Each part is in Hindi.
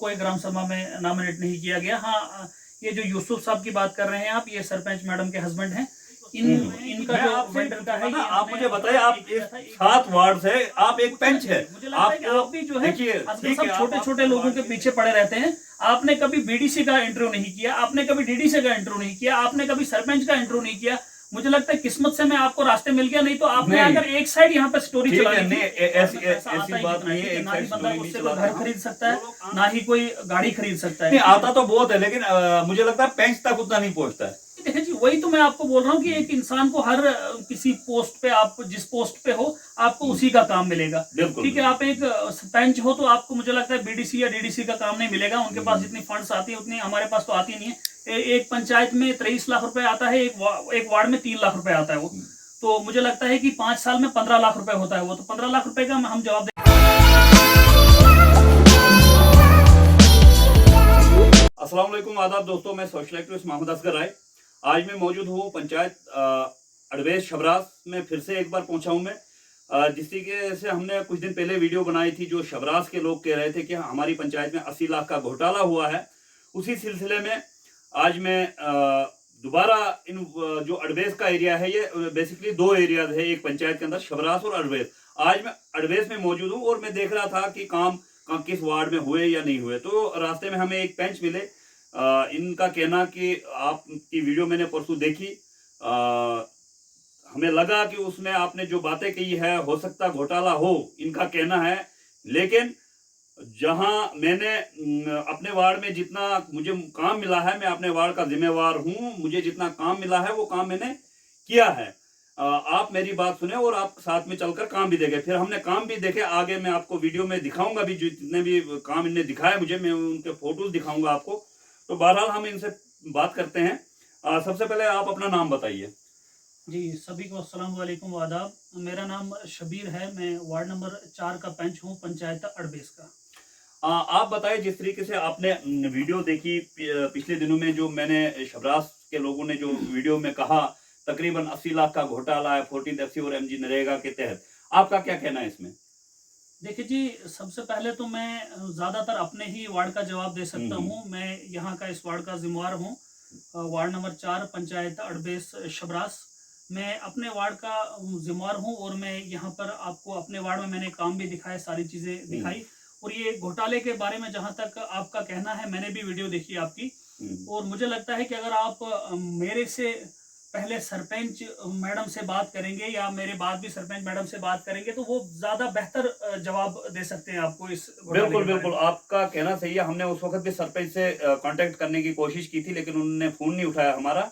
कोई ग्राम सभा में नॉमिनेट नहीं किया गया। हाँ, ये जो यूसुफ साहब की बात कर रहे हैं आप, ये सरपंच मैडम के हस्बैंड हैं। इनका जो वेंडर का है, आप मुझे बताइए, आप 7 वार्ड से आप एक पंच है, मुझे लगता है कि आप भी जो है सब छोटे छोटे लोगों के पीछे पड़े रहते हैं। आपने कभी बीडीसी का इंटरव्यू नहीं किया, आपने कभी डीडीसी का इंटरव्यू नहीं किया, आपने कभी सरपंच का इंटरव्यू नहीं किया। मुझे लगता है किस्मत से मैं आपको रास्ते मिल गया, नहीं तो आपने अगर एक साइड यहाँ पे स्टोरी चला दी थी। ऐसी बात नहीं है, ना ही बंदा उससे कोई घर खरीद सकता है, ना ही कोई गाड़ी खरीद सकता है। आता तो बहुत है, लेकिन मुझे लगता है पेंच तक उतना नहीं पहुंचता है। देखिए जी, वही तो मैं आपको बोल रहा हूँ कि एक इंसान को हर किसी पोस्ट पे, आप जिस पोस्ट पे हो आपको उसी का काम मिलेगा। ठीक है, आप एक पंच हो तो आपको मुझे लगता है बीडीसी या डीडीसी का काम नहीं मिलेगा। उनके पास जितनी फंड्स आती है उतनी हमारे पास तो आती नहीं है। एक पंचायत में 23 लाख रुपए आता है, एक वार्ड में 3 लाख रुपए आता है वो। तो मुझे लगता है कि 5 साल में 15 लाख रुपए होता है वो। तो 15 लाख रुपए का हम जवाब दें। अस्सलाम वालेकुम, आदाब दोस्तों, मैं सोशल एक्टिविस्ट मोहम्मद असगर राय। आज मैं मौजूद हूँ पंचायत अड़वेस शबरास में। फिर से एक बार पहुंचा हूँ मैं, जिस तरीके से हमने कुछ दिन पहले वीडियो बनाई थी, जो शबरास के लोग कह रहे थे कि हमारी पंचायत में 80 लाख का घोटाला हुआ है। उसी सिलसिले में आज मैं दोबारा इन जो अड़वेस का एरिया है, ये बेसिकली 2 एरियाज है एक पंचायत के अंदर, शबरास और अड़वेस। आज मैं अड़वेस में मौजूद हूँ और मैं देख रहा था कि काम किस वार्ड में हुए या नहीं हुए। तो रास्ते में हमें एक पंच मिले। इनका कहना कि आपकी वीडियो मैंने परसों देखी, हमें लगा कि उसमें आपने जो बातें कही है हो सकता घोटाला हो, इनका कहना है। लेकिन जहां मैंने अपने वार्ड में जितना मुझे काम मिला है, मैं अपने वार्ड का जिम्मेवार हूं, मुझे जितना काम मिला है वो काम मैंने किया है। आप मेरी बात सुने और आप साथ में चलकर काम भी देखे। फिर हमने काम भी देखे, आगे मैं आपको वीडियो में दिखाऊंगा भी, जितने भी काम इनने दिखाया मुझे, मैं उनके फोटोज दिखाऊंगा आपको। तो बहरहाल हम इनसे बात करते हैं। सबसे पहले आप अपना नाम बताइए। जी, सभी को अस्सलाम वालेकुम, आदाब। मेरा नाम शबीर है, मैं वार्ड नंबर 4 का पंच हूँ, पंचायत अड़बेस का। आप बताइए, जिस तरीके से आपने वीडियो देखी पिछले दिनों में, जो मैंने शबरास के लोगों ने जो वीडियो में कहा तकरीबन 80 लाख का घोटाला है 14 FC और MG नरेगा के तहत, आपका क्या कहना है इसमें? देखिए जी, सबसे पहले तो मैं ज्यादातर अपने ही वार्ड का जवाब दे सकता हूँ। मैं यहाँ का इस वार्ड का जिम्मेवार हूँ, वार्ड नंबर 4 पंचायत अड़बेस शबरास। मैं अपने वार्ड का जिम्मेवार हूँ और मैं यहाँ पर आपको अपने वार्ड में मैंने काम भी दिखाए, सारी चीजें दिखाई। और ये घोटाले के बारे में जहां तक आपका कहना है, मैंने भी वीडियो देखी आपकी, और मुझे लगता है कि अगर आप मेरे से पहले सरपंच मैडम से बात करेंगे या मेरे बाद भी सरपंच मैडम से बात करेंगे तो वो ज्यादा बेहतर जवाब दे सकते हैं आपको इस। बिल्कुल आपका कहना सही है। हमने उस वक्त भी सरपंच से कांटेक्ट करने की कोशिश की थी, लेकिन उन्होंने फोन नहीं उठाया हमारा।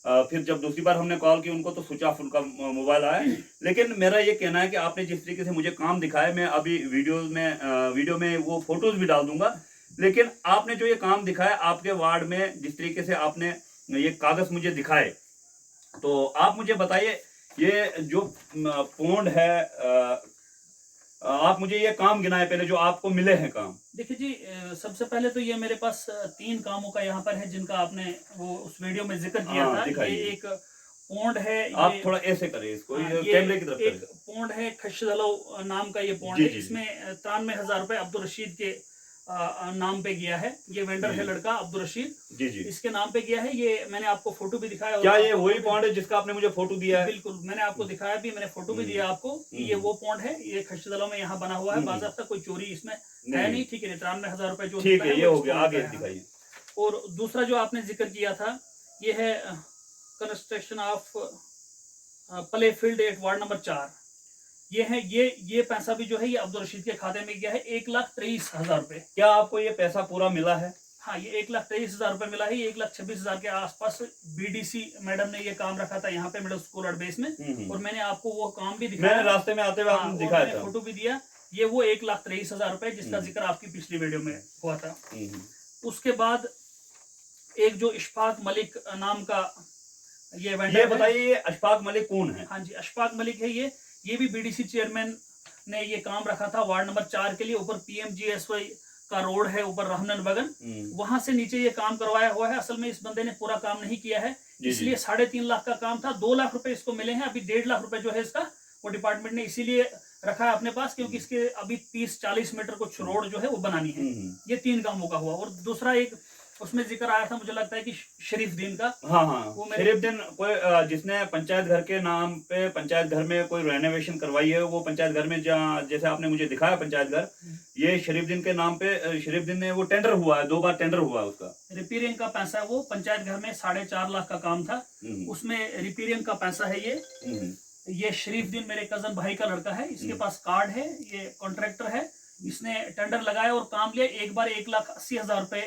फिर जब दूसरी बार हमने कॉल की उनको, तो स्विच ऑफ उनका मोबाइल आया। लेकिन मेरा ये कहना है कि आपने जिस तरीके से मुझे काम दिखाया, मैं अभी वीडियो में वो फोटोज भी डाल दूंगा। लेकिन आपने जो ये काम दिखाया आपके वार्ड में, जिस तरीके से आपने ये कागज मुझे दिखाए, तो आप मुझे बताइए, ये जो पौंड है, आप मुझे ये काम गिनाए पहले जो आपको मिले हैं काम। देखिए जी, सबसे पहले तो ये मेरे पास 3 कामों का यहाँ पर है, जिनका आपने वो उस वीडियो में जिक्र किया था। ये एक पौंड है, आप थोड़ा ऐसे करें इसको, कैमरे की तरफ एक पौंड है, खशदलो नाम का ये पौंड है। इसमें 93,000 रुपए अब्दुल रशीद के नाम पे गया है। ये वेंडर है लड़का अब्दुल रशीद, इसके नाम पे गया है। ये मैंने आपको फोटो भी दिखाया। क्या ये वही पॉइंट है जिसका आपने मुझे फोटो दिया है? बिल्कुल, मैंने आपको दिखाया भी, मैंने फोटो भी दिया आपको कि ये वो पॉइंट है। ये खशदलों में यहाँ बना हुआ है, बाज़ाब्ता कोई चोरी इसमें है नहीं। ठीक है, 93,000 रुपए जो ठीक है, ये हो गया, आगे दिखाइए। और दूसरा जो आपने जिक्र किया था, ये है construction of play field at ward number 4। ये है, ये पैसा भी जो है ये अब्दुल रशीद के खाते में गया है, 1,23,000 रुपए। क्या आपको ये पैसा पूरा मिला है? हाँ, ये 1,23,000 रुपए मिला है। 1,26,000 के आसपास बीडीसी मैडम ने ये काम रखा था यहाँ पे मिडिल स्कूल अड़बेस में, और मैंने आपको वो काम भी दिखाया, मैंने रास्ते में आते हुए आपको दिखाया था, फोटो भी दिया। ये वो 1,23,000 रुपए जिसका जिक्र आपकी पिछली वीडियो में हुआ था। उसके बाद एक जो इशफाक मलिक नाम का ये वेंडर, ये बताइए, ये अशफाक मलिक कौन है? हाँ जी, अशफाक मलिक है। ये भी बीडीसी चेयरमैन ने ये काम रखा था वार्ड नंबर 4 के लिए। ऊपर PMGSY का रोड है, ऊपर रहनन बगन, वहां से नीचे ये काम करवाया हुआ है। असल में इस बंदे ने पूरा काम नहीं किया है, इसलिए 3.5 लाख का काम था। 2 लाख रुपए इसको मिले हैं, अभी 1.5 लाख रुपए जो है इसका वो डिपार्टमेंट ने इसीलिए रखा है अपने पास क्योंकि इसके अभी 30-40 मीटर कुछ रोड जो है वो बनानी है। ये 3 कामों का हुआ। और दूसरा एक उसमें जिक्र आया था, मुझे लगता है कि शरीफ दीन का। हाँ हाँ, वो मेरे शरीफ दिन कोई जिसने पंचायत घर के नाम पे पंचायत घर में कोई रेनोवेशन करवाई है, वो पंचायत घर में जहाँ जैसे आपने मुझे दिखाया पंचायत घर, ये शरीफ दिन के नाम पे शरीफ दिन ने वो टेंडर हुआ है, 2 बार टेंडर हुआ है उसका। रिपेयरिंग का पैसा है, वो पंचायत घर में 4.5 लाख का काम था, उसमें रिपेयरिंग का पैसा है ये शरीफ दिन मेरे कजन भाई का लड़का है, इसके पास कार्ड है, ये कॉन्ट्रैक्टर है, इसने टेंडर लगाया और काम लिया। एक बार 1,80,000 रुपए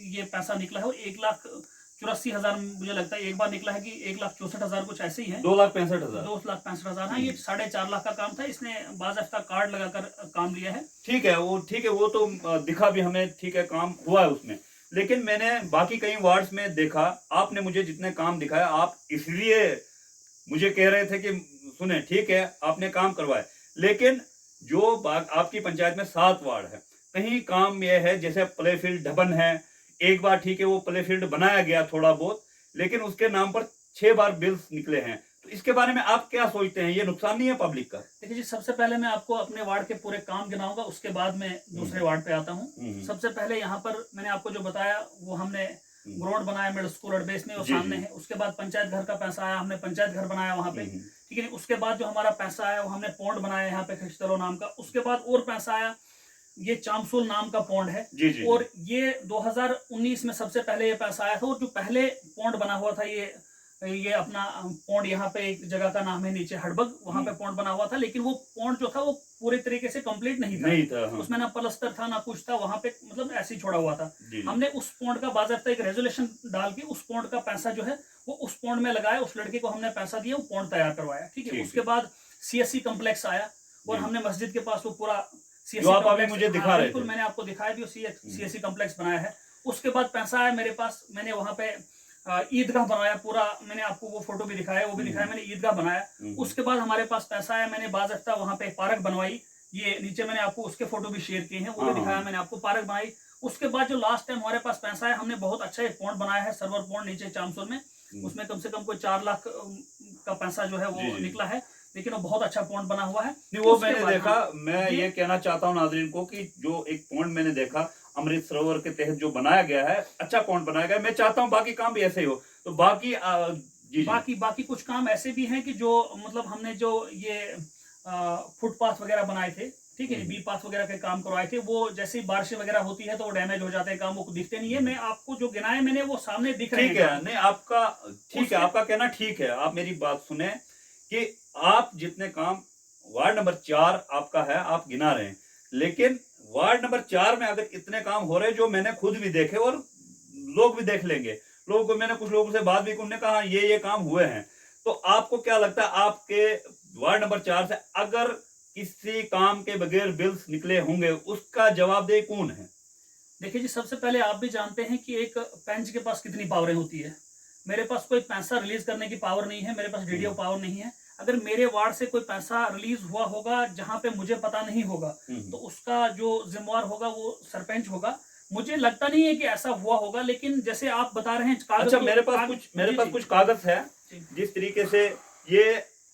ये पैसा निकला है और 1,84,000 मुझे लगता है एक बार निकला है कि 1,64,000 कुछ ऐसे ही है। 2,65,000 2,65,000। हाँ, ये 4.5 लाख का काम था, इसने बाज़ाब्ता कार्ड लगाकर काम लिया है। ठीक है, वो तो दिखा भी हमें, ठीक है, काम हुआ है उसमें। लेकिन मैंने बाकी कई वार्ड्स में देखा, आपने मुझे जितने काम दिखाया, आप इसलिए मुझे कह रहे थे कि सुने ठीक है आपने काम करवाए, लेकिन जो आपकी पंचायत में 7 वार्ड है, कहीं काम यह है जैसे प्ले फील्ड ढबन है, एक बार ठीक है वो प्ले फील्ड बनाया गया थोड़ा बहुत, लेकिन उसके नाम पर 6 बार बिल्स निकले हैं। तो इसके बारे में आप क्या सोचते हैं, ये नुकसान नहीं है पब्लिक का? देखिए जी, सबसे पहले मैं आपको अपने वार्ड के पूरे काम गिनाऊंगा, उसके बाद मैं दूसरे वार्ड पे आता हूँ। सबसे पहले यहाँ पर मैंने आपको जो बताया वो हमने ग्राउंड बनाया मिडिल स्कूल अड़बेस में, वो सामने है। उसके बाद पंचायत घर का पैसा आया, हमने पंचायत घर बनाया वहाँ पे, ठीक है। उसके बाद जो हमारा पैसा आया वो हमने पौंड बनाया यहाँ पे खिचतलो नाम का। उसके बाद और पैसा आया, ये चामसोल नाम का पौंड है। और ये 2019 में सबसे पहले ये पैसा आया था। और जो पहले पौंड बना हुआ था ये अपना पौंड, यहाँ पे एक जगह का नाम है नीचे हड़बग, वहां पे पौंड बना हुआ था, लेकिन वो पौंड जो था वो पूरे तरीके से कंप्लीट नहीं था। हाँ। उसमें ना पलस्तर था ना कुछ था, वहां पे मतलब ऐसे ही छोड़ा हुआ था। हमने उस पौंड का बाज़ाब्ता एक रेजोल्यूशन डाल के उस पौंड का पैसा जो है वो उस पौंड में लगाया, उस लड़के को हमने पैसा दिया, वो पौंड तैयार करवाया, ठीक है। उसके बाद CSC कम्प्लेक्स आया और हमने मस्जिद के पास वो पूरा CSC मुझे दिखा रहे थे, मैंने आपको दिखाया भी, CSC कम्प्लेक्स बनाया है। उसके बाद पैसा आया मेरे पास, मैंने वहां पे ईदगाह बनाया पूरा, मैंने आपको वो फोटो भी दिखाया, वो भी दिखाया, मैंने ईदगाह बनाया। उसके बाद हमारे पास पैसा आया, मैंने बाज़ाब्ता वहां पे पार्क बनवाई, ये नीचे मैंने आपको उसके फोटो भी शेयर किए हैं, वो भी दिखाया मैंने आपको, पार्क बनाई। उसके बाद जो लास्ट टाइम हमारे पास पैसा आया, हमने बहुत अच्छा एक पौंड बनाया है, सर्वर पौंड नीचे चामसोल में, उसमें कम से कम कोई 4 लाख का पैसा जो है वो निकला है, लेकिन वो बहुत अच्छा पौंड बना हुआ है। वो मैंने देखा। मैं ये कहना चाहता हूँ नाज़रीन को कि जो एक पौंड मैंने देखा अमृत सरोवर के तहत जो बनाया गया है, अच्छा पौंड बनाया गया है। मैं चाहता हूँ बाकी काम भी ऐसे ही हो। तो बाकी बाकी कुछ काम ऐसे भी हैं कि जो मतलब हमने जो ये फुटपाथ वगैरह बनाए थे, ठीक है, बी पाथ वगैरह के काम करवाए थे, वो जैसे ही बारिश वगैरह होती है तो वो डैमेज हो जाते हैं, काम वो दिखते नहीं है। मैं आपको जो गिनाए मैंने वो सामने दिख रहे हैं। ठीक है, नहीं आपका ठीक है, आपका कहना ठीक है। आप मेरी बात सुने कि आप जितने काम वार्ड नंबर 4 आपका है आप गिना रहे हैं, लेकिन वार्ड नंबर 4 में अगर इतने काम हो रहे जो मैंने खुद भी देखे और लोग भी देख लेंगे, लोगों को मैंने कुछ लोगों से बात भी की, उन्होंने कहा ये काम हुए हैं, तो आपको क्या लगता है आपके वार्ड नंबर 4 से अगर किसी काम के बगैर बिल्स निकले होंगे, उसका जवाबदेह कौन है? देखिए जी, सबसे पहले आप भी जानते हैं कि एक पंच के पास कितनी पावरें होती है। मेरे पास कोई पैसा रिलीज करने की पावर नहीं है, मेरे पास डीडीओ पावर नहीं है। अगर मेरे वार्ड से कोई पैसा रिलीज हुआ होगा जहां पे मुझे पता नहीं होगा, तो उसका जो जिम्मेवार होगा वो सरपंच होगा। मुझे लगता नहीं है कि ऐसा हुआ होगा, लेकिन जैसे आप बता रहे हैं कागज, अच्छा, मेरे पास कुछ कागज है, जिस तरीके से ये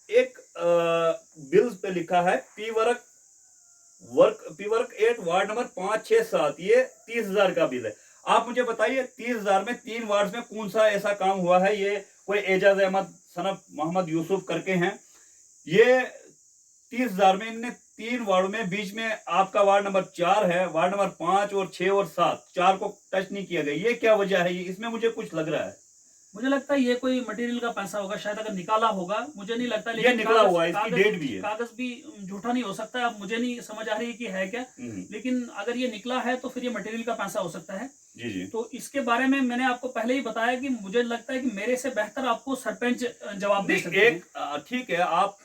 एक बिल्स पे लिखा है पी वर्क 8 वार्ड नंबर 5, 6, 7, ये 30,000 का बिल है। आप मुझे बताइए 30,000 में 3 वार्ड में कौन सा ऐसा काम हुआ है? ये कोई एजाज अहमद सनफ मोहम्मद यूसुफ करके हैं, ये 30,000 में इनने 3 वार्ड में, बीच में आपका वार्ड नंबर 4 है, वार्ड नंबर 5 और 6 और 7, 4 को टच नहीं किया गया। ये क्या वजह है? ये इसमें मुझे कुछ लग रहा है। मुझे लगता है ये कोई मटेरियल का पैसा होगा, शायद अगर निकाला होगा, मुझे नहीं लगता। लेकिन ये निकला हुआ है, इसकी डेट भी है, कागज भी झूठा नहीं हो सकता। अब मुझे नहीं समझ आ रही कि है क्या, लेकिन अगर ये निकला है तो फिर ये मटेरियल का पैसा हो सकता है। जी। तो इसके बारे में मैंने आपको पहले ही बताया कि मुझे लगता है कि मेरे से बेहतर आपको सरपंच जवाब दे सकते हैं। ठीक है, आप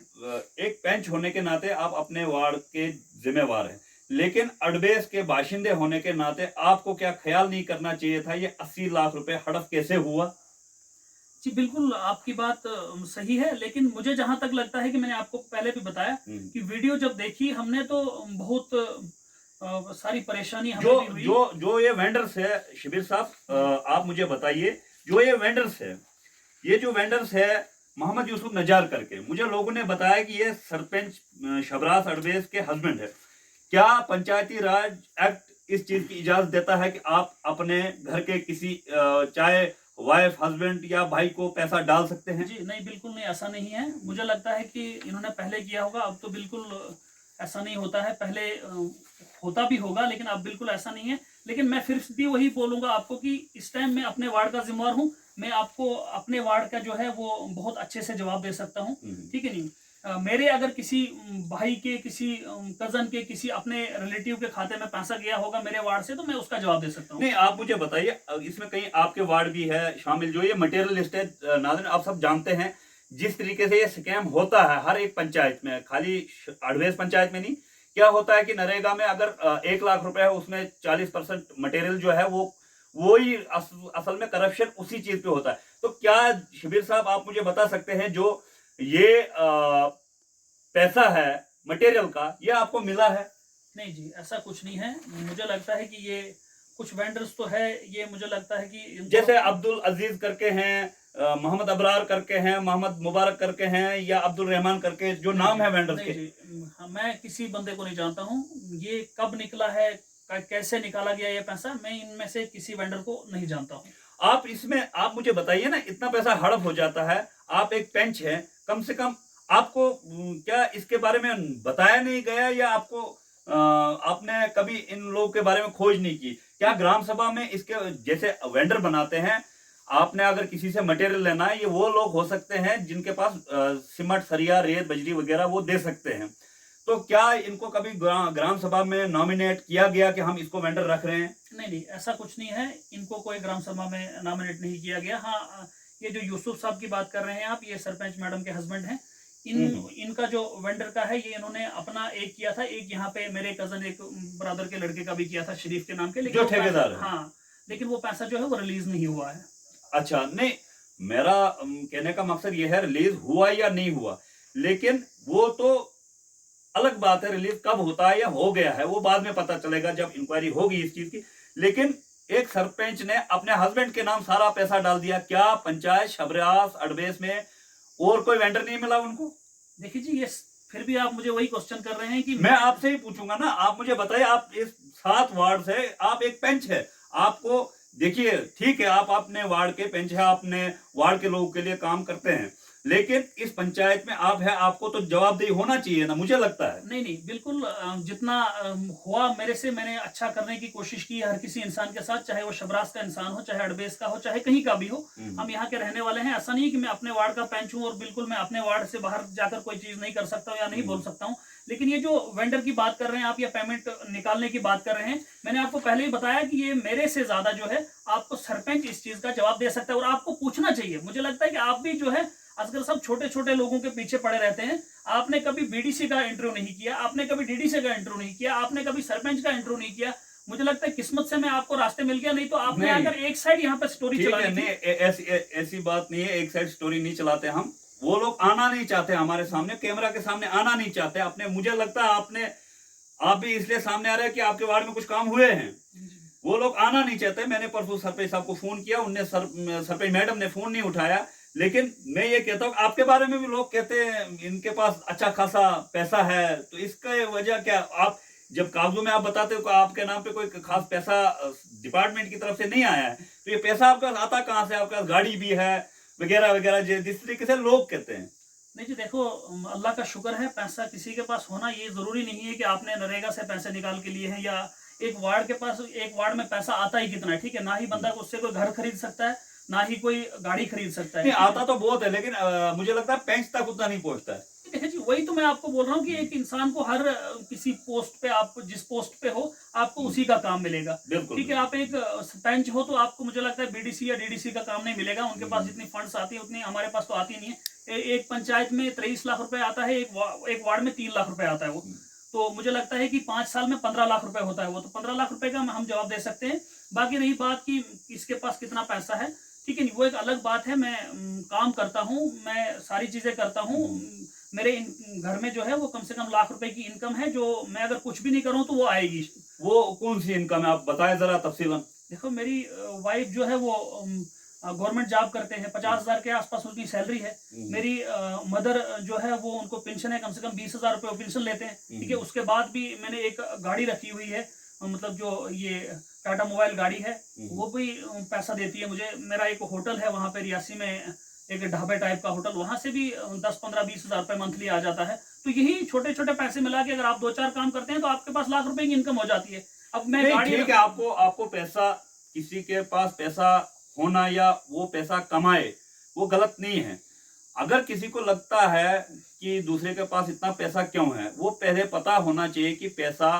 एक पंच होने के नाते आप अपने वार्ड के जिम्मेवार हैं, लेकिन अड़बेस के बाशिंदे होने के नाते आपको क्या ख्याल नहीं करना चाहिए था ये 80 लाख रुपए हड़प कैसे हुआ? जी बिल्कुल, आपकी बात सही है, लेकिन मुझे जहां तक लगता है कि मैंने आपको पहले भी बताया कि वीडियो जब देखी हमने तो बहुत सारी परेशानी हमें भी हुई। जो ये वेंडर्स है शिबिर साहब, आप मुझे बताइए, जो ये वेंडर्स है, ये जो वेंडर्स है मोहम्मद यूसुफ नजार करके, मुझे लोगों ने बताया कि ये सरपंच शबरास अडवेस के हस्बैंड है। क्या पंचायती राज एक्ट इस चीज की इजाजत देता है कि आप अपने घर के किसी चाहे वाइफ, हस्बैंड या भाई को पैसा डाल सकते हैं? जी नहीं, बिल्कुल नहीं, ऐसा नहीं है। मुझे लगता है कि इन्होंने पहले किया होगा, अब तो बिल्कुल ऐसा नहीं होता है। पहले होता भी होगा, लेकिन अब बिल्कुल ऐसा नहीं है। लेकिन मैं फिर भी वही बोलूंगा आपको कि इस टाइम मैं अपने वार्ड का जिम्मेवार हूँ। मैं आपको अपने वार्ड का जो है वो बहुत अच्छे से जवाब दे सकता हूँ, ठीक है नहीं। मेरे अगर किसी भाई के, किसी कजन के, किसी अपने रिलेटिव के खाते में पैसा गया होगा मेरे वार्ड से, तो मैं उसका जवाब दे सकता हूँ। नहीं, आप मुझे बताइए, इसमें कहीं आपके वार्ड भी है शामिल जो ये मटेरियल लिस्ट है? नाज़रीन, आप सब जानते हैं जिस तरीके से ये स्कैम होता है हर एक पंचायत में, खाली अडवेस पंचायत में नहीं। क्या होता है कि नरेगा में अगर 1 लाख रुपए है, उसमें 40% मटेरियल जो है वो ही असल में करप्शन उसी चीज पे होता है। तो क्या शबीर साहब आप मुझे बता सकते हैं जो ये पैसा है मटेरियल का, ये आपको मिला है? नहीं जी, ऐसा कुछ नहीं है। मुझे लगता है कि ये कुछ वेंडर्स तो है, ये मुझे लगता है कि जैसे अब्दुल अजीज करके हैं, मोहम्मद अबरार करके हैं, मोहम्मद मुबारक करके हैं, या अब्दुल रहमान करके जो नाम है वेंडर्स नहीं के। जी, मैं किसी बंदे को नहीं जानता हूँ। ये कब निकला है, कैसे निकाला गया ये पैसा, मैं इनमें से किसी वेंडर को नहीं जानता हूँ। आप इसमें आप मुझे बताइए ना, इतना पैसा हड़प हो जाता है, आप एक पेंच है, कम से कम आपको क्या इसके बारे में बताया नहीं गया, या आपको आपने कभी इन लोगों के बारे में खोज नहीं की? क्या ग्राम सभा में इसके जैसे वेंडर बनाते हैं, आपने अगर किसी से मटेरियल लेना है, ये वो लोग हो सकते हैं जिनके पास सीमेंट, सरिया, रेत, बजरी वगैरह वो दे सकते हैं। तो क्या इनको कभी ग्राम सभा में नॉमिनेट किया गया कि हम इसको वेंडर रख रहे हैं? नहीं नहीं, ऐसा कुछ नहीं है। इनको कोई ग्राम सभा में नॉमिनेट नहीं किया गया। हाँ, ये जो यूसुफ साहब की बात कर रहे हैं आप, ये सरपंच मैडम के हस्बैंड हैं। इनका जो वेंडर का है, ये इन्होंने अपना एक किया था, एक यहाँ पे मेरे कजन, एक ब्रदर के लड़के का भी किया था शरीफ के नाम के, लेकिन जो ठेकेदार है। हाँ, लेकिन वो पैसा जो है वो रिलीज नहीं हुआ है। अच्छा, नहीं, मेरा कहने का मकसद ये है, रिलीज हुआ या नहीं हुआ, लेकिन वो तो अलग बात है। रिलीज कब होता है या हो गया है वो बाद में पता चलेगा जब इंक्वायरी होगी इस चीज की। लेकिन एक सरपंच ने अपने हस्बैंड के नाम सारा पैसा डाल दिया, क्या पंचायत शबरास अडवेस में और कोई वेंडर नहीं मिला उनको? देखिए जी, ये फिर भी आप मुझे वही क्वेश्चन कर रहे हैं कि मैं आपसे ही पूछूंगा ना, आप मुझे बताइए, आप इस 7 वार्ड से आप एक पेंच है, आपको देखिए, ठीक है, आप अपने वार्ड के पेंच है, अपने वार्ड के लोगों के लिए काम करते हैं, लेकिन इस पंचायत में आप है, आपको तो जवाबदेही होना चाहिए ना, मुझे लगता है। नहीं नहीं, बिल्कुल जितना हुआ मेरे से, मैंने अच्छा करने की कोशिश की हर किसी इंसान के साथ, चाहे वो शबरास का इंसान हो, चाहे अडबेस का हो, चाहे कहीं का भी हो। हम यहाँ के रहने वाले हैं। ऐसा नहीं है कि मैं अपने वार्ड का पेंच हूँ और बिल्कुल मैं अपने वार्ड से बाहर जाकर कोई चीज नहीं कर सकता हूँ या नहीं बोल सकता हूँ। लेकिन ये जो वेंडर की बात कर रहे हैं आप, या पेमेंट निकालने की बात कर रहे हैं, मैंने आपको पहले ही बताया कि ये मेरे से ज्यादा जो है आपको सरपंच इस चीज का जवाब दे सकता है, और आपको पूछना चाहिए। मुझे लगता है कि आप भी जो है आजकल सब छोटे छोटे लोगों के पीछे पड़े रहते हैं। आपने कभी बीडीसी का इंटरव्यू नहीं किया, आपने कभी डीडीसी का इंटरव्यू नहीं किया, आपने कभी सरपंच का इंटरव्यू नहीं किया। मुझे लगता है किस्मत से मैं आपको रास्ते मिल गया, नहीं तो आपने अगर एक साइड यहाँ पे स्टोरी चलाई थी। ऐसी बात नहीं है, एक साइड स्टोरी नहीं चलाते हम। वो लोग आना नहीं चाहते हमारे सामने, कैमरा के सामने आना नहीं चाहते अपने। मुझे लगता है आप भी इसलिए सामने आ रहे हैं कि आपके वार्ड में कुछ काम हुए हैं। वो लोग आना नहीं चाहते। मैंने परसों सरपंच साहब को फोन किया, उनने सरपंच मैडम ने फोन नहीं उठाया। लेकिन मैं ये कहता हूँ, आपके बारे में भी लोग कहते हैं इनके पास अच्छा खासा पैसा है, तो इसका वजह क्या? आप जब कागजों में आप बताते हो कि आपके नाम पे कोई खास पैसा डिपार्टमेंट की तरफ से नहीं आया है, तो ये पैसा आपके पास आता कहाँ से? आपके पास गाड़ी भी है वगैरह वगैरह, जिस तरीके से लोग कहते हैं। नहीं जी, देखो, अल्लाह का शुक्र है, पैसा किसी के पास होना ये जरूरी नहीं है कि आपने नरेगा से पैसे निकाल के लिए हैं, या एक वार्ड के पास, एक वार्ड में पैसा आता ही कितना है, ठीक है। ना ही बंदा उससे कोई घर खरीद सकता है, ना ही कोई गाड़ी खरीद सकता है। नहीं, आता तो बहुत है, लेकिन मुझे लगता है पेंच तक उतना नहीं पहुंचता है। देखिए जी, वही तो मैं आपको बोल रहा हूँ कि एक इंसान को हर किसी पोस्ट पे, आप जिस पोस्ट पे हो आपको उसी का काम मिलेगा, ठीक है। आप एक सरपंच हो तो आपको, मुझे लगता है, बीडीसी या डीडीसी का काम नहीं मिलेगा। उनके पास जितनी फंड्स आती है उतनी हमारे पास तो आती नहीं है। एक पंचायत में 23 लाख रुपए आता है, एक वार्ड में 3 लाख रुपए आता है वो। तो मुझे लगता है कि 5 साल में 15 लाख रुपए होता है वो। तो 15 लाख रुपए का हम जवाब दे सकते हैं। बाकी रही बात कि इसके पास कितना पैसा है, ठीक है, वो एक अलग बात है। मैं काम करता हूँ, मैं सारी चीजें करता हूँ। मेरे घर में जो है वो कम से कम लाख रुपए की इनकम है, जो मैं अगर कुछ भी नहीं करूँ तो वो आएगी। वो कौन सी इनकम है, आप बताएं जरा तफसीलन। देखो, मेरी वाइफ जो है वो गवर्नमेंट जॉब करते हैं, 50,000 के आसपास उनकी सैलरी है। मेरी मदर जो है वो उनको पेंशन है, कम से कम 20,000 रुपये वो पेंशन लेते हैं, ठीक है। उसके बाद भी मैंने एक गाड़ी रखी हुई है, मतलब जो ये टाटा मोबाइल गाड़ी है, वो भी पैसा देती है मुझे। मेरा एक होटल है वहाँ पे रियासी में, एक ढाबे टाइप का होटल, वहाँ से भी 10-15-20,000 रुपये मंथली आ जाता है। तो यही छोटे छोटे पैसे मिला के अगर आप 2-4 काम करते हैं तो आपके पास लाख रुपए की इनकम हो जाती है। अब मैं नहीं, गाड़ी ठीक है, आपको पैसा, किसी के पास पैसा होना या वो पैसा कमाए वो गलत नहीं है। अगर किसी को लगता है कि दूसरे के पास इतना पैसा क्यों है, वो पहले पता होना चाहिए कि पैसा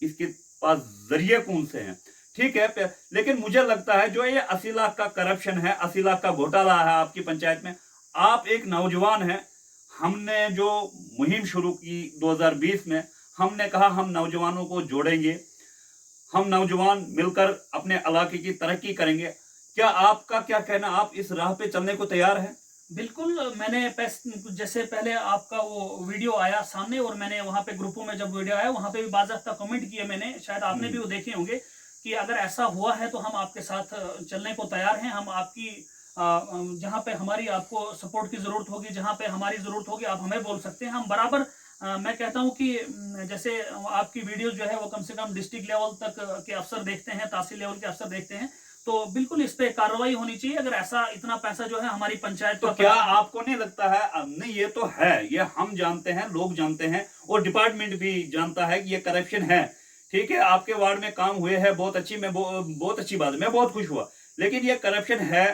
इसके पास जरिए कौन से हैं, ठीक है। लेकिन मुझे लगता है जो ये 80 लाख का करप्शन है, 80 लाख का घोटाला है आपकी पंचायत में, आप एक नौजवान हैं। हमने जो मुहिम शुरू की 2020 में, हमने कहा हम नौजवानों को जोड़ेंगे, हम नौजवान मिलकर अपने इलाके की तरक्की करेंगे। क्या आपका क्या कहना, आप इस राह पे चलने को तैयार हैं? बिल्कुल, मैंने जैसे पहले आपका वो वीडियो आया सामने और मैंने वहाँ पे ग्रुपों में जब वीडियो आया वहाँ पे भी बाज़ाब्ता कमेंट किए मैंने, शायद आपने भी वो देखे होंगे कि अगर ऐसा हुआ है तो हम आपके साथ चलने को तैयार हैं। हम आपकी जहाँ पे हमारी आपको सपोर्ट की ज़रूरत होगी, जहाँ पे हमारी ज़रूरत होगी, आप हमें बोल सकते हैं। हम बराबर मैं कहता हूँ कि जैसे आपकी वीडियोज़ जो है वो कम से कम डिस्ट्रिक्ट लेवल तक के अफ़सर देखते हैं, तहसील लेवल के अफ़सर देखते हैं, तो बिल्कुल इस पे कार्रवाई होनी चाहिए। अगर ऐसा इतना पैसा जो है हमारी पंचायत तो क्या आपको नहीं लगता है, नहीं ये तो है, ये हम जानते हैं, लोग जानते हैं और डिपार्टमेंट भी जानता है कि ये करप्शन है, ठीक है। आपके वार्ड में काम हुए हैं, बहुत अच्छी, बहुत अच्छी बात है, मैं बहुत खुश हुआ। लेकिन ये करप्शन है,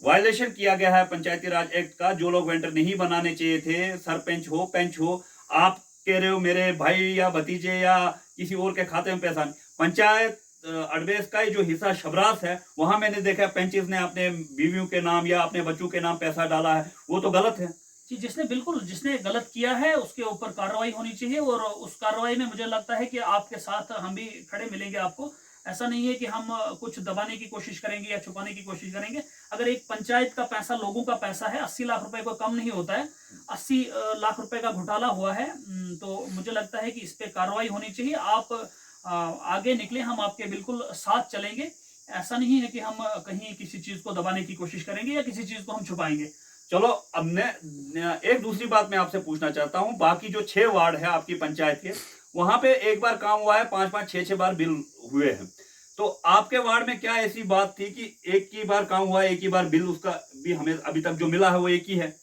वायलेशन किया गया है पंचायती राज एक्ट का। जो लोग वेंडर नहीं बनाने चाहिए थे, सरपंच हो, पंच हो, आप कह रहे हो मेरे भाई या भतीजे या किसी और के खाते में पैसा नहीं। पंचायत अडबेस का जो हिस्सा शबरास है, वहां मैंने देखा पंचेस ने अपने बीवियों के नाम या अपने बच्चों के नाम पैसा डाला है, वो तो गलत है जी। जिसने गलत किया है उसके ऊपर कार्रवाई होनी चाहिए और उस कार्रवाई में मुझे लगता है कि आपके साथ हम भी खड़े मिलेंगे आपको। ऐसा नहीं है कि हम कुछ दबाने की कोशिश करेंगे या छुपाने की कोशिश करेंगे। अगर एक पंचायत का पैसा, लोगों का पैसा है, 80 लाख रुपए को कम नहीं होता है, 80 लाख रुपए का घोटाला हुआ है, तो मुझे लगता है कि इस पे कार्रवाई होनी चाहिए। आप आगे निकले, हम आपके बिल्कुल साथ चलेंगे। ऐसा नहीं है कि हम कहीं किसी चीज को दबाने की कोशिश करेंगे या किसी चीज को हम छुपाएंगे। चलो, अब मैं एक दूसरी बात मैं आपसे पूछना चाहता हूं। बाकी जो 6 वार्ड है आपकी पंचायत के, वहां पे एक बार काम हुआ है, 5-5, 6-6 बार बिल हुए हैं। तो आपके वार्ड में क्या ऐसी बात थी कि एक ही बार काम हुआ है, एक ही बार बिल, उसका भी हमें अभी तक जो मिला है वो एक ही है?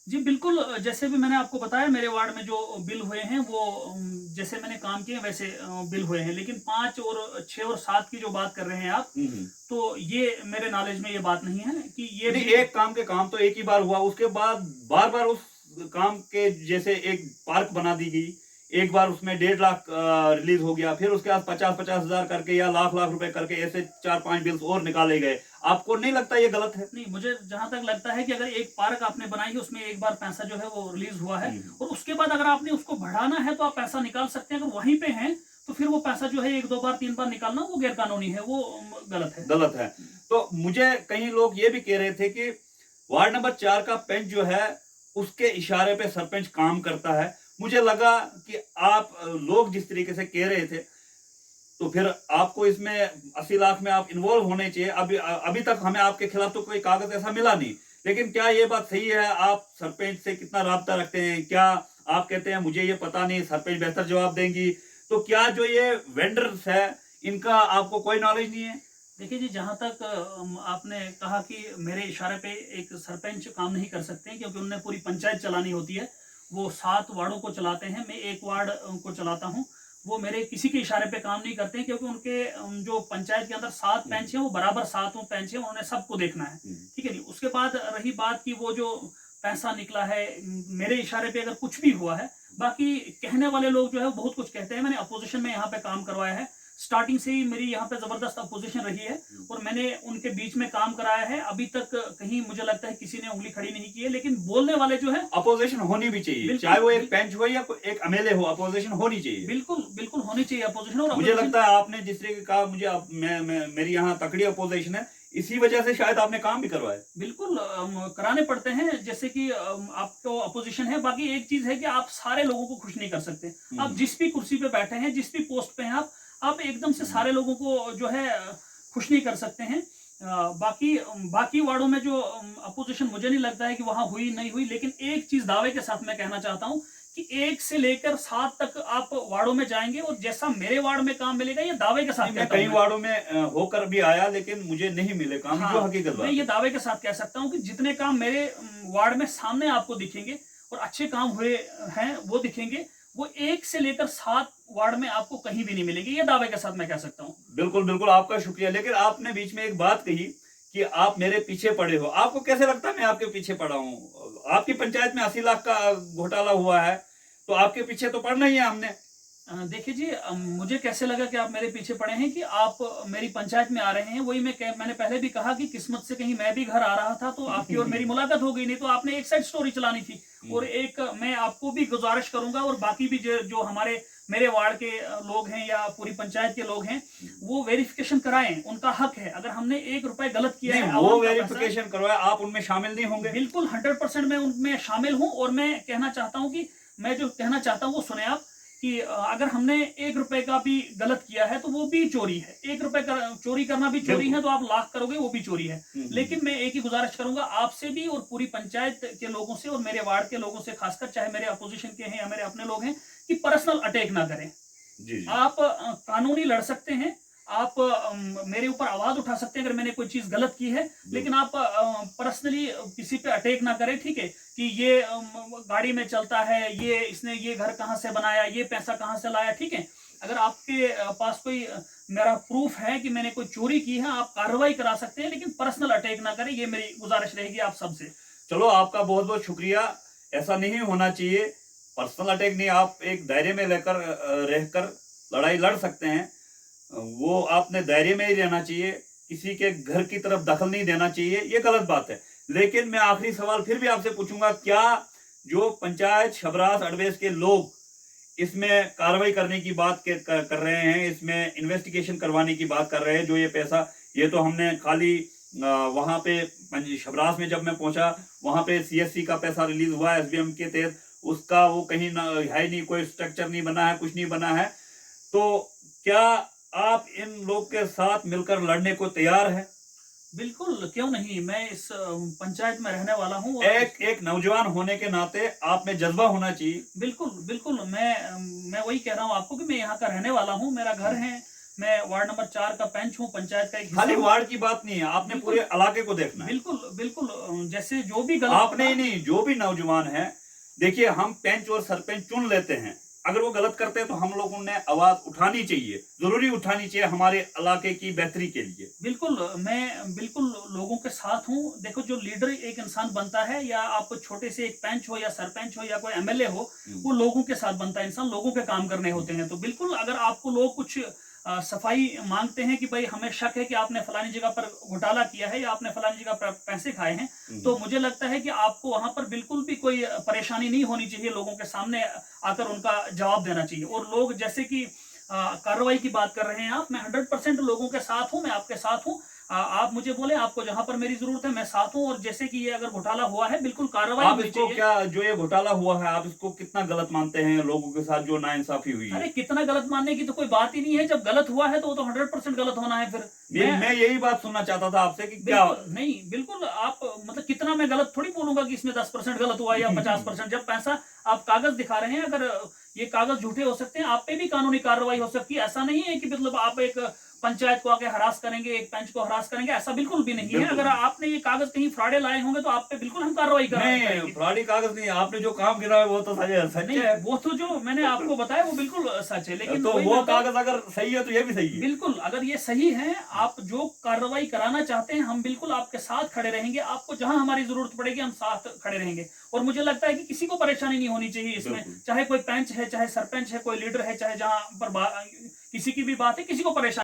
जी बिल्कुल, जैसे भी मैंने आपको बताया मेरे वार्ड में जो बिल हुए हैं वो जैसे मैंने काम किए वैसे बिल हुए हैं। लेकिन 5 और 6 और 7 की जो बात कर रहे हैं आप, तो ये मेरे नॉलेज में ये बात नहीं है कि ये नहीं, एक काम के काम तो एक ही बार हुआ, उसके बाद बार बार उस काम के जैसे एक पार्क बना दी गई, एक बार उसमें 1.5 लाख रिलीज हो गया, फिर उसके बाद 50-50 हजार करके या लाख रुपए करके ऐसे 4-5 बिल्स और निकाले गए। आपको नहीं लगता ये गलत है? नहीं, मुझे जहां तक लगता है कि अगर एक पार्क आपने बनाई है उसमें एक बार पैसा जो है वो रिलीज हुआ है और उसके बाद अगर आपने उसको बढ़ाना है तो आप पैसा निकाल सकते हैं। अगर वहीं पे हैं तो फिर वो पैसा जो है 1-2 बार 3 बार निकालना वो गैर कानूनी है, वो गलत है। तो मुझे कई लोग ये भी कह रहे थे कि वार्ड नंबर 4 का पंच जो है उसके इशारे पे सरपंच काम करता है। मुझे लगा कि आप लोग जिस तरीके से कह रहे थे तो फिर आपको इसमें 80 लाख में आप इन्वॉल्व होने चाहिए। अभी तक हमें आपके खिलाफ तो कोई कागज ऐसा मिला नहीं, लेकिन क्या ये बात सही है? आप सरपंच से कितना राब्ता रखते हैं? क्या आप कहते हैं मुझे ये पता नहीं, सरपंच बेहतर जवाब देंगी? तो क्या जो ये वेंडर्स है इनका आपको कोई नॉलेज नहीं है? देखिए जी, जहाँ तक आपने कहा कि मेरे इशारे पे एक सरपंच काम नहीं कर सकते हैं क्योंकि उन्हें पूरी पंचायत चलानी होती है, वो 7 वार्डों को चलाते हैं, मैं 1 वार्ड को चलाता हूँ। वो मेरे किसी के इशारे पे काम नहीं करते हैं क्योंकि उनके जो पंचायत के अंदर 7 पेंच हैं वो बराबर 7 पेंच हैं, उन्हें सबको देखना है, ठीक है नहीं। उसके बाद रही बात की वो जो पैसा निकला है मेरे इशारे पे अगर कुछ भी हुआ है, बाकी कहने वाले लोग जो है बहुत कुछ कहते हैं। मैंने अपोजिशन में यहाँ पे काम करवाया है, स्टार्टिंग से ही मेरी यहाँ पे जबरदस्त अपोजिशन रही है और मैंने उनके बीच में काम कराया है। अभी तक कहीं मुझे लगता है किसी ने उंगली खड़ी नहीं की है, लेकिन बोलने वाले जो है, अपोजिशन होनी भी चाहिए, चाहे वो एक पेंच हो या एक एमएलए हो, अपोजिशन होनी चाहिए। बिल्कुल होनी चाहिए अपोजिशन। और मुझे लगता है आपने जिस तरीके कहा, मुझे मेरी यहाँ तकड़ी अपोजिशन है, इसी वजह से शायद आपने काम भी करवाया। बिल्कुल कराने पड़ते हैं, जैसे कि आपको अपोजिशन है। बाकी एक चीज है कि आप सारे लोगों को खुश नहीं कर सकते। आप जिस भी कुर्सी पे बैठे हैं, जिस भी पोस्ट पे हैं, आप एकदम से सारे लोगों को जो है खुश नहीं कर सकते हैं। बाकी बाकी वार्डों में जो अपोजिशन, मुझे नहीं लगता है कि वहां हुई नहीं हुई, लेकिन एक चीज दावे के साथ मैं कहना चाहता हूं कि 1 से लेकर 7 तक आप वार्डों में जाएंगे और जैसा मेरे वार्ड में काम मिलेगा, ये दावे के साथ मैं कहता हूं कई वार्डों में होकर भी आया, लेकिन मुझे नहीं मिले काम, हाँ, जो हकीकत मैं बात ये है। दावे के साथ कह सकता हूं कि जितने काम मेरे वार्ड में सामने आपको दिखेंगे और अच्छे काम हुए हैं वो दिखेंगे, वो 1 से लेकर 7 वार्ड में आपको कहीं भी नहीं मिलेंगे, ये दावे के साथ मैं कह सकता हूं। बिल्कुल बिल्कुल, आपका शुक्रिया। लेकिन आपने बीच में एक बात कही कि आप मेरे पीछे पड़े हो। आपको कैसे लगता है मैं आपके पीछे पड़ा हूँ? आपकी पंचायत में 80 लाख का घोटाला हुआ है, तो आपके पीछे तो पड़ना ही है हमने। देखिए जी, मुझे कैसे लगा कि आप मेरे पीछे पड़े हैं कि आप मेरी पंचायत में आ रहे हैं, वही मैंने पहले भी कहा कि किस्मत से कहीं मैं भी घर आ रहा था तो आपकी और मेरी मुलाकात हो गई, नहीं तो आपने एक साइड स्टोरी चलानी थी। और एक मैं आपको भी गुजारिश करूंगा और बाकी भी जो हमारे मेरे वार्ड के लोग हैं या पूरी पंचायत के लोग हैं, वो वेरिफिकेशन कराएं, उनका हक है। अगर हमने 1 रुपए गलत किया है, नहीं, वो आवाम का पैसा, वेरिफिकेशन करवाए, आप उनमें शामिल नहीं होंगे? बिल्कुल 100% मैं उनमें शामिल हूं। और मैं कहना चाहता हूं कि मैं जो कहना चाहता हूं वो सुने आप, कि अगर हमने 1 रुपए का भी गलत किया है तो वो भी चोरी है। 1 रुपए चोरी करना भी चोरी है, तो आप लाख करोगे वो भी चोरी है। लेकिन मैं एक ही गुजारिश करूंगा आपसे भी और पूरी पंचायत के लोगों से और मेरे वार्ड के लोगों से, खासकर चाहे मेरे अपोजिशन के हैं या मेरे अपने लोग हैं, कि पर्सनल अटैक ना करें। जी जी। आप कानूनी लड़ सकते हैं, आप मेरे ऊपर आवाज उठा सकते हैं अगर मैंने कोई चीज गलत की है, लेकिन आप पर्सनली किसी पे अटैक ना करें, ठीक है? कि ये गाड़ी में चलता है, ये इसने ये घर कहां से बनाया, ये पैसा कहां से लाया, ठीक है? अगर आपके पास कोई मेरा प्रूफ है कि मैंने कोई चोरी की है, आप कार्रवाई करा सकते हैं, लेकिन पर्सनल अटैक ना करें, ये मेरी गुजारिश रहेगी आप सबसे। चलो, आपका बहुत बहुत शुक्रिया। ऐसा नहीं होना चाहिए। पर्सनल अटैक नहीं, आप एक दायरे में लेकर रहकर लड़ाई लड़ सकते हैं। वो आपने दायरे में ही रहना चाहिए, किसी के घर की तरफ दखल नहीं देना चाहिए, ये गलत बात है। लेकिन मैं आखिरी सवाल फिर भी आपसे पूछूंगा, क्या जो पंचायत शबरास अड़वेस के लोग इसमें कार्रवाई करने की बात कर रहे हैं, इसमें इन्वेस्टिगेशन करवाने की बात कर रहे हैं, जो ये पैसा, ये तो हमने खाली वहां पे शबरास में जब मैं पहुंचा, वहां पे सीएससी का पैसा रिलीज हुआ है एसबीएम के तहत, उसका वो कहीं ना है नहीं, कोई स्ट्रक्चर नहीं बना है, कुछ नहीं बना है। तो क्या आप इन लोग के साथ मिलकर लड़ने को तैयार है? बिल्कुल, क्यों नहीं। मैं इस पंचायत में रहने वाला हूँ। एक नौजवान होने के नाते आप में जज्बा होना चाहिए। बिल्कुल बिल्कुल, मैं वही कह रहा हूँ आपको कि मैं यहाँ का रहने वाला हूँ, मेरा घर है, मैं वार्ड नंबर 4 का पंच हूँ, पंचायत का एक हिस्सा खाली हूँ। वार्ड की बात नहीं है, आपने पूरे इलाके को देखना है। बिल्कुल बिल्कुल, जैसे जो भी गलत आपने ही नहीं, जो भी नौजवान है, देखिए हम पंच और सरपंच चुन लेते हैं, अगर वो गलत करते हैं तो हम लोगों ने आवाज उठानी चाहिए, जरूरी उठानी चाहिए हमारे इलाके की बेहतरी के लिए। बिल्कुल, मैं बिल्कुल लोगों के साथ हूँ। देखो, जो लीडर एक इंसान बनता है, या आप छोटे से एक पंच हो या सरपंच हो या कोई एमएलए हो, वो लोगों के साथ बनता है इंसान, लोगों के काम करने होते हैं। तो बिल्कुल, अगर आपको लोग कुछ सफाई मांगते हैं कि भाई हमें शक है कि आपने फलानी जगह पर घोटाला किया है या आपने फलानी जगह पर पैसे खाए हैं, तो मुझे लगता है कि आपको वहां पर बिल्कुल भी कोई परेशानी नहीं होनी चाहिए, लोगों के सामने आकर उनका जवाब देना चाहिए। और लोग जैसे कि कार्रवाई की बात कर रहे हैं आप, मैं 100% लोगों के साथ हूं, मैं आपके साथ हूं। आप मुझे बोले, आपको जहां पर मेरी जरूरत है मैं साथ हूं। और जैसे कि ये अगर घोटाला हुआ है, बिल्कुल कार्रवाई आप होनी इसको चाहिए। क्या, जो ये घोटाला हुआ है, आप इसको कितना गलत मानते हैं? लोगों के साथ जो नाइंसाफी हुई है। अरे, कितना गलत मानने की तो कोई बात ही नहीं है। जब गलत हुआ है तो वो तो 100% गलत होना है। फिर मैं यही बात सुनना चाहता था आपसे कि क्या नहीं, बिल्कुल आप मतलब कितना, मैं गलत थोड़ी बोलूंगा कि इसमें 10% गलत हुआ या 50%। जब पैसा आप कागज दिखा रहे हैं, अगर ये कागज झूठे हो सकते हैं, आप पे भी कानूनी कार्रवाई हो सकती है। ऐसा नहीं है कि मतलब आप एक पंचायत को आके हरास करेंगे, एक पंच को हरास करेंगे, ऐसा बिल्कुल भी नहीं है। अगर आपने ये कागज कहीं फ्रॉडे लाए होंगे तो आप पे बिल्कुल हम कार्रवाई करेंगे। नहीं, फ्रॉडी कागज नहीं, आपने जो काम गिरा है वो तो सच नहीं, है। वो तो जो मैंने आपको बताया वो बिल्कुल सच है, लेकिन तो वही वो मैं कहता हूं, कागज अगर सही है तो ये भी सही है। बिल्कुल अगर ये सही है, आप जो कार्रवाई कराना चाहते हैं, हम बिल्कुल आपके साथ खड़े रहेंगे। आपको जहां हमारी जरूरत पड़ेगी हम साथ खड़े रहेंगे। और मुझे लगता है कि किसी को परेशानी नहीं होनी चाहिए इसमें, बिल्कुल। चाहे कोई पंच है, चाहे सरपंच है, कोई लीडर है, चाहे जहां पर किसी की भी बात है, किसी को परेशानी